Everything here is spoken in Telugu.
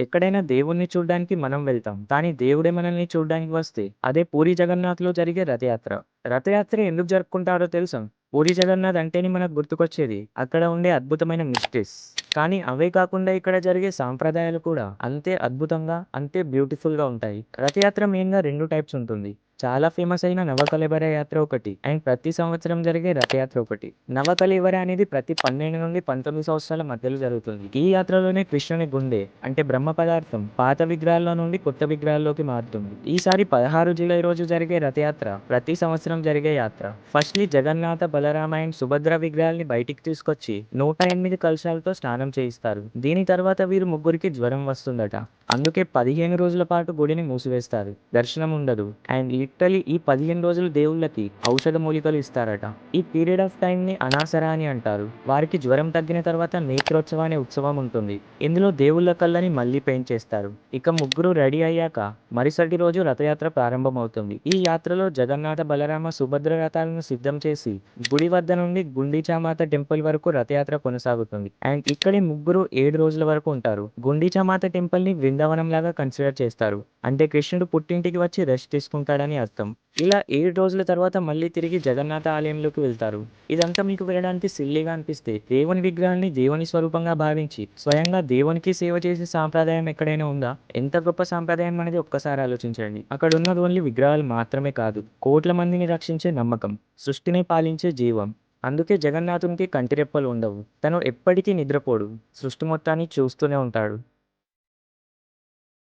ఎక్కడైనా దేవుణ్ణి చూడ్డానికి మనం వెళ్తాం. కానీ దేవుడే మనల్ని చూడ్డానికి వస్తే అదే పూరి జగన్నాథ్‌లో జరిగే రథయాత్ర. రథయాత్ర ఎందుకు జరుపుకుంటారో తెలుసా? పూరి జగన్నాథ్ అంటేనే మనకు గుర్తుకొచ్చేది అక్కడ ఉండే అద్భుతమైన మిస్టరీస్. కానీ అవే కాకుండా ఇక్కడ జరిగే సాంప్రదాయాలు కూడా అంతే అద్భుతంగా, అంతే బ్యూటిఫుల్‌గా ఉంటాయి. రథయాత్ర మెయిన్‌గా 2 టైప్స్ ఉంటుంది. చాలా ఫేమస్ అయిన నవకళేబర యాత్ర ఒకటి అండ్ ప్రతి సంవత్సరం జరిగే రథయాత్ర ఒకటి. నవకళేబర అనేది ప్రతి 12 నుండి 19 సంవత్సరాల మధ్యలో జరుగుతుంది. ఈ యాత్రలోనే కృష్ణుని గుండె అంటే బ్రహ్మ పదార్థం పాత విగ్రహాల్లో నుండి కొత్త విగ్రహాల్లోకి మారుతుంది. ఈసారి 16 జూలై రోజు జరిగే రథయాత్ర ప్రతి సంవత్సరం జరిగే యాత్ర. ఫస్ట్‌లీ జగన్నాథ, బలరామ అండ్ సుభద్ర విగ్రహాల్ని బయటికి తీసుకొచ్చి 108 కలశాలతో స్నానం చేయిస్తారు. దీని తర్వాత వీరు ముగ్గురికి జ్వరం వస్తుందట. అందుకే 15 రోజుల పాటు గుడిని మూసివేస్తారు. దర్శనం ఉండదు. అండ్ లిటరల్లీ ఈ 15 రోజులు దేవుళ్ళకి ఔషధ మూలికలు ఇస్తారట. ఈ పీరియడ్ ఆఫ్ టైంని అనాసర అని అంటారు. వారికి జ్వరం తగ్గిన తర్వాత నేత్రోత్సవ అనే ఉత్సవం ఉంటుంది. ఇందులో దేవుళ్ళ కళ్ళని మళ్ళీ పెయింట్ చేస్తారు. ఇక ముగ్గురు రెడీ అయ్యాక మరుసటి రోజు రథయాత్ర ప్రారంభమవుతుంది. ఈ యాత్రలో జగన్నాథ, బలరామ, సుభద్ర రథాలను సిద్ధం చేసి గుడి వద్ద నుండి గుండీచామాత టెంపుల్ వరకు రథయాత్ర కొనసాగుతుంది. అండ్ ఇక్కడే ముగ్గురు 7 రోజుల వరకు ఉంటారు. గుండీచామాత టెంపుల్ ని బృందావనం లాగా కన్సిడర్ చేస్తారు. అంటే కృష్ణుడు పుట్టింటికి వచ్చి రెస్ట్ తీసుకుంటాడని అర్థం. ఇలా 7 రోజుల తర్వాత మళ్ళీ తిరిగి జగన్నాథ ఆలయంలోకి వెళ్తారు. ఇదంతా మీకు వినడానికి సిల్లీగా అనిపిస్తే దేవుని విగ్రహాన్ని దేవుని స్వరూపంగా భావించి స్వయంగా దేవునికి సేవ చేసే సాంప్రదాయం ఎక్కడైనా ఉందా? ఎంత గొప్ప సాంప్రదాయం అనేది ఒక్కసారి ఆలోచించండి. అక్కడ ఉన్నది ఓన్లీ విగ్రహాలు మాత్రమే కాదు, కోట్ల మందిని రక్షించే నమ్మకం, సృష్టిని పాలించే జీవం. అందుకే జగన్నాథునికి కంటిరెప్పలు ఉండవు. తను ఎప్పటికీ నిద్రపోడు. సృష్టి మొత్తాన్ని చూస్తూనే ఉంటాడు.